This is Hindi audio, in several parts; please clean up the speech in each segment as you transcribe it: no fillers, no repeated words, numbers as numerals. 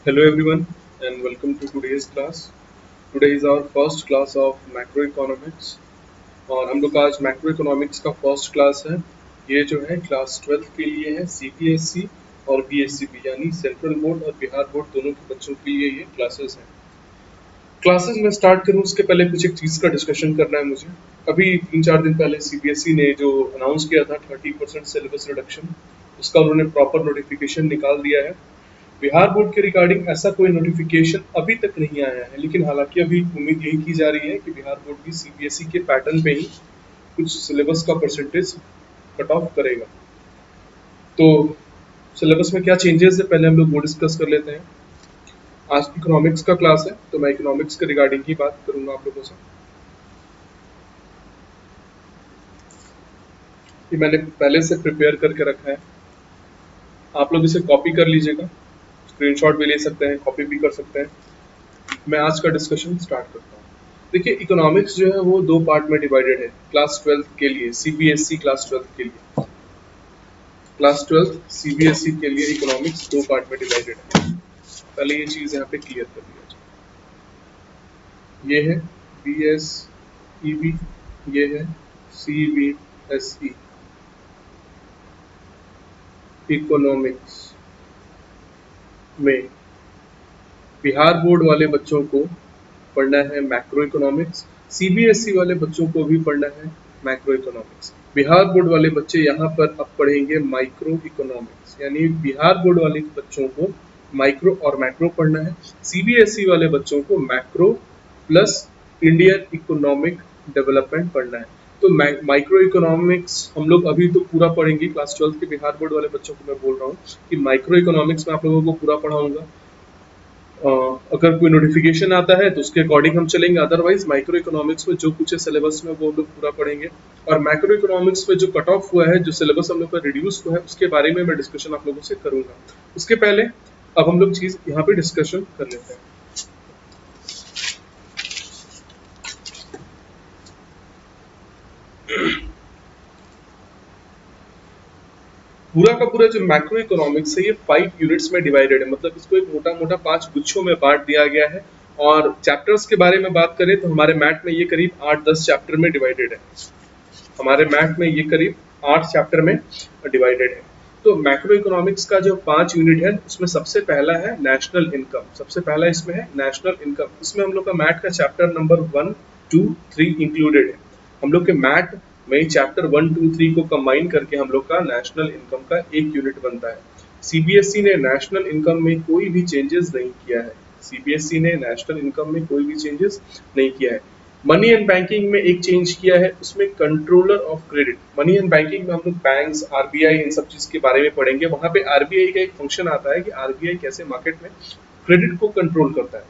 Hello everyone and welcome to today's class. Today is our first class of macroeconomics और हम लोग का आज macroeconomics का फर्स्ट क्लास है। ये जो है क्लास 12 के लिए है, CBSE और BSCB यानी सेंट्रल बोर्ड और बिहार बोर्ड दोनों के बच्चों के लिए ये क्लासेस हैं। क्लासेस में स्टार्ट करूँ उसके पहले कुछ एक चीज़ का डिस्कशन करना है मुझे। अभी 3-4 दिन पहले CBSE ने जो अनाउंस किया था 30% सिलेबस रिडक्शन, उसका उन्होंने प्रॉपर नोटिफिकेशन निकाल दिया है। बिहार बोर्ड के रिगार्डिंग ऐसा कोई नोटिफिकेशन अभी तक नहीं आया है, लेकिन हालांकि अभी उम्मीद यही की जा रही है कि बिहार बोर्ड भी CBSE के पैटर्न पे ही कुछ सिलेबस का परसेंटेज कट ऑफ करेगा। तो सिलेबस में क्या चेंजेस है पहले हम लोग वो डिस्कस कर लेते हैं। आज इकोनॉमिक्स का क्लास है तो मैं इकोनॉमिक्स के रिगार्डिंग ही बात करूंगा आप लोगों से। ये मैंने पहले से प्रिपेयर करके रखा है, आप लोग इसे कॉपी कर लीजिएगा, स्क्रीनशॉट भी ले सकते हैं, कॉपी भी कर सकते हैं। मैं आज का डिस्कशन स्टार्ट करता हूँ। देखिए इकोनॉमिक्स जो है वो दो पार्ट में डिवाइडेड है क्लास 12 के लिए, CBSE क्लास 12 के लिए। क्लास 12 CBSE के लिए इकोनॉमिक्स दो पार्ट में डिवाइडेड है। पहले ये चीज यहाँ पे क्लियर कर दिया जाए। ये है BSEB, ये है CBSE। इकोनॉमिक्स में बिहार बोर्ड वाले बच्चों को पढ़ना है मैक्रो इकोनॉमिक्स, CBSE वाले बच्चों को भी पढ़ना है मैक्रो इकोनॉमिक्स। बिहार बोर्ड वाले बच्चे यहाँ पर अब पढ़ेंगे माइक्रो इकोनॉमिक्स, यानी बिहार बोर्ड वाले बच्चों को माइक्रो और मैक्रो पढ़ना है। CBSE वाले बच्चों को macro plus Indian economic development पढ़ना है। तो माइक्रो इकोनॉमिक्स हम लोग अभी तो पूरा पढ़ेंगे। क्लास 12 के बिहार बोर्ड वाले बच्चों को मैं बोल रहा हूँ कि माइक्रो इकोनॉमिक्स में आप लोगों को पूरा पढ़ाऊंगा। अगर कोई नोटिफिकेशन आता है तो उसके अकॉर्डिंग हम चलेंगे, अदरवाइज माइक्रो इकोनॉमिक्स में जो कुछ है सिलेबस में वो हम लोग पूरा पढ़ेंगे। और मैक्रो इकोनॉमिक्स में जो कट ऑफ हुआ है, जो सिलेबस हम लोग का रिड्यूस हुआ है, उसके बारे में मैं डिस्कशन आप लोगों से करूंगा। उसके पहले अब हम लोग चीज यहाँ पे डिस्कशन कर लेते हैं। पूरा का पूरा जो मैक्रो इकोनॉमिक्स है ये 5 यूनिट्स में डिवाइडेड है, मतलब इसको एक मोटा मोटा 5 गुच्छों में बांट दिया गया है। और चैप्टर्स के बारे में बात करें तो हमारे मैथ में ये करीब 8-10 चैप्टर में डिवाइडेड है। हमारे मैथ में ये करीब 8 चैप्टर में डिवाइडेड है। तो मैक्रो इकोनॉमिक्स का जो 5 यूनिट है उसमें सबसे पहला है नेशनल इनकम। सबसे पहला इसमें है नेशनल इनकम। इसमें हम लोग का मैथ का चैप्टर नंबर 1, 2, 3 इंक्लूडेड है। हम लोग के मैथ में चैप्टर 1, 2, 3 को कंबाइन करके हम लोग का नेशनल इनकम का एक यूनिट बनता है। CBSE ने नेशनल इनकम में कोई भी चेंजेस नहीं किया है। CBSE ने नेशनल इनकम में कोई भी चेंजेस नहीं किया है। मनी एंड बैंकिंग में एक चेंज किया है, उसमें controller of credit. Money and banking में हम लोग बैंक्स, RBI इन सब चीज के बारे में पढ़ेंगे। वहां पे RBI का एक फंक्शन आता है कि RBI कैसे मार्केट में क्रेडिट को कंट्रोल करता है।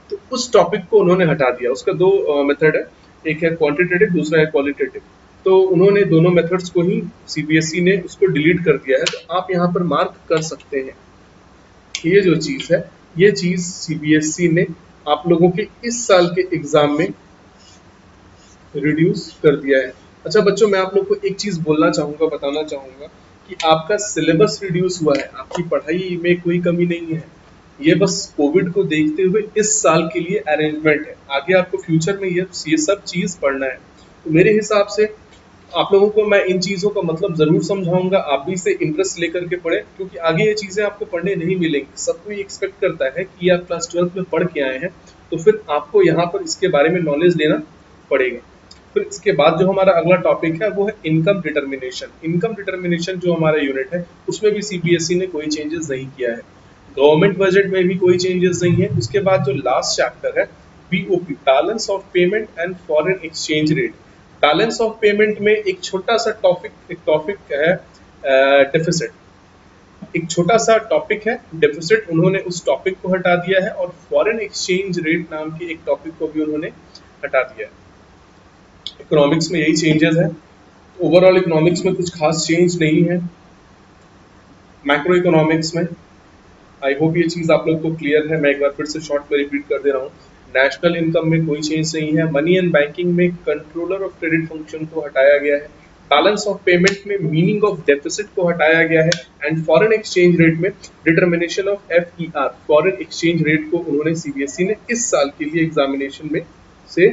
तो उस टॉपिक को उन्होंने हटा दिया। उसका दो मेथड है, एक है क्वांटिटेटिव, दूसरा है क्वालिटेटिव। तो उन्होंने दोनों मेथड्स को ही CBSE ने उसको डिलीट कर दिया है। तो आप यहाँ पर मार्क कर सकते हैं, ये जो चीज है ये चीज CBSE ने आप लोगों के इस साल के एग्जाम में रिड्यूस कर दिया है। अच्छा बच्चों, मैं आप लोग को एक चीज बोलना चाहूंगा, बताना चाहूंगा कि आपका सिलेबस रिड्यूस हुआ है, आपकी पढ़ाई में कोई कमी नहीं है। ये बस कोविड को देखते हुए इस साल के लिए अरेंजमेंट है। आगे आपको फ्यूचर में ये सब चीज पढ़ना है। तो मेरे हिसाब से आप लोगों को मैं इन चीजों का मतलब जरूर समझाऊंगा, आप भी इसे इंटरेस्ट लेकर के पढ़े, क्योंकि आगे ये चीजें आपको पढ़ने नहीं मिलेंगी। सब कोई एक्सपेक्ट करता है कि आप क्लास 12 में पढ़ के आए हैं तो फिर आपको यहाँ पर इसके बारे में नॉलेज लेना पड़ेगा। फिर इसके बाद जो हमारा अगला टॉपिक है वो है इनकम डिटर्मिनेशन। इनकम डिटर्मिनेशन जो हमारा यूनिट है उसमें भी CBSE ने कोई चेंजेस नहीं किया है। गवर्नमेंट बजट में भी कोई चेंजेस नहीं है। उसके बाद जो लास्ट चैप्टर है BOP, balance of payment and foreign exchange rate. Balance of payment में एक छोटा सा टॉपिक है डेफिसिट। एक छोटा सा टॉपिक है डेफिसिट, उन्होंने उस टॉपिक को हटा दिया है। और फॉरेन एक्सचेंज रेट नाम के एक टॉपिक को भी उन्होंने हटा दिया है। इकोनॉमिक्स में यही चेंजेस है। ओवरऑल इकोनॉमिक्स में कुछ खास चेंज नहीं है। मैक्रो इकोनॉमिक्स में आई होप ये चीज आप लोग को क्लियर है। मैं एक बार फिर से शॉर्ट में रिपीट कर दे रहा हूँ। नेशनल इनकम में कोई चेंज नहीं है। मनी एंड बैंकिंग में कंट्रोलर ऑफ क्रेडिट फंक्शन को हटाया गया है। बैलेंस ऑफ पेमेंट में मीनिंग ऑफ डेफिसिट को हटाया गया है एंड फॉरेन एक्सचेंज रेट में determination of FER foreign exchange rate को उन्होंने CBSE ने इस साल के लिए एग्जामिनेशन में से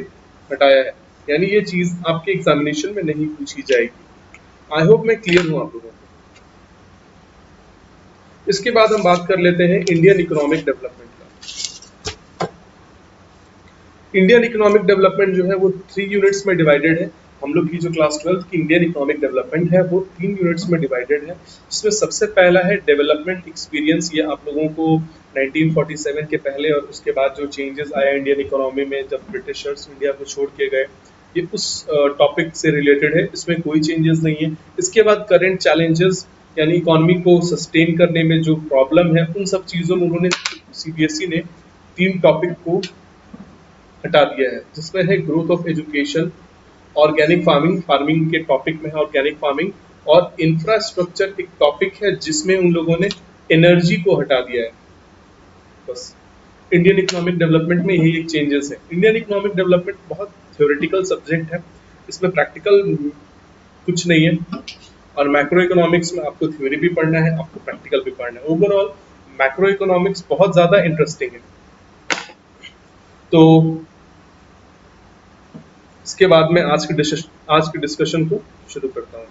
हटाया है, यानी ये चीज आपके एग्जामिनेशन में नहीं पूछी जाएगी। आई होप मैं क्लियर हूं आप लोगों को। इसके बाद हम बात कर लेते हैं इंडियन इकोनॉमिक डेवलपमेंट का। इंडियन इकोनॉमिक डेवलपमेंट जो है वो 3 यूनिट्स में डिवाइडेड है। हम लोग की जो क्लास 12 की इंडियन इकोनॉमिक डेवलपमेंट है वो 3 यूनिट्स में डिवाइडेड है। इसमें सबसे पहला है डेवलपमेंट एक्सपीरियंस। ये आप लोगों को 1947 के पहले और उसके बाद जो चेंजेस आया इंडियन इकोनॉमी में जब ब्रिटिशर्स इंडिया को छोड़ के गए, ये उस टॉपिक से रिलेटेड है, इसमें कोई चेंजेस नहीं है। इसके बाद करंट चैलेंजेस यानी इकोनॉमी को सस्टेन करने में जो प्रॉब्लम है उन सब चीज़ों में उन्होंने CBSE ने 3 टॉपिक को हटा दिया है, जिसमें है growth of education, organic farming, farming के टॉपिक में है ऑर्गेनिक फार्मिंग, और इंफ्रास्ट्रक्चर एक टॉपिक है जिसमें उन लोगों ने एनर्जी को हटा दिया है। बस इंडियन इकोनॉमिक डेवलपमेंट में यही एक चेंजेस है। इंडियन इकोनॉमिक डेवलपमेंट बहुत थ्योरेटिकल सब्जेक्ट है, इसमें प्रैक्टिकल कुछ नहीं है, और मैक्रो इकोनॉमिक्स में आपको थ्योरी भी पढ़ना है, आपको प्रैक्टिकल भी पढ़ना है। ओवरऑल मैक्रो इकोनॉमिक्स बहुत ज़्यादा इंटरेस्टिंग है। तो इसके बाद मैं आज की डिस्कशन को शुरू करता हूँ।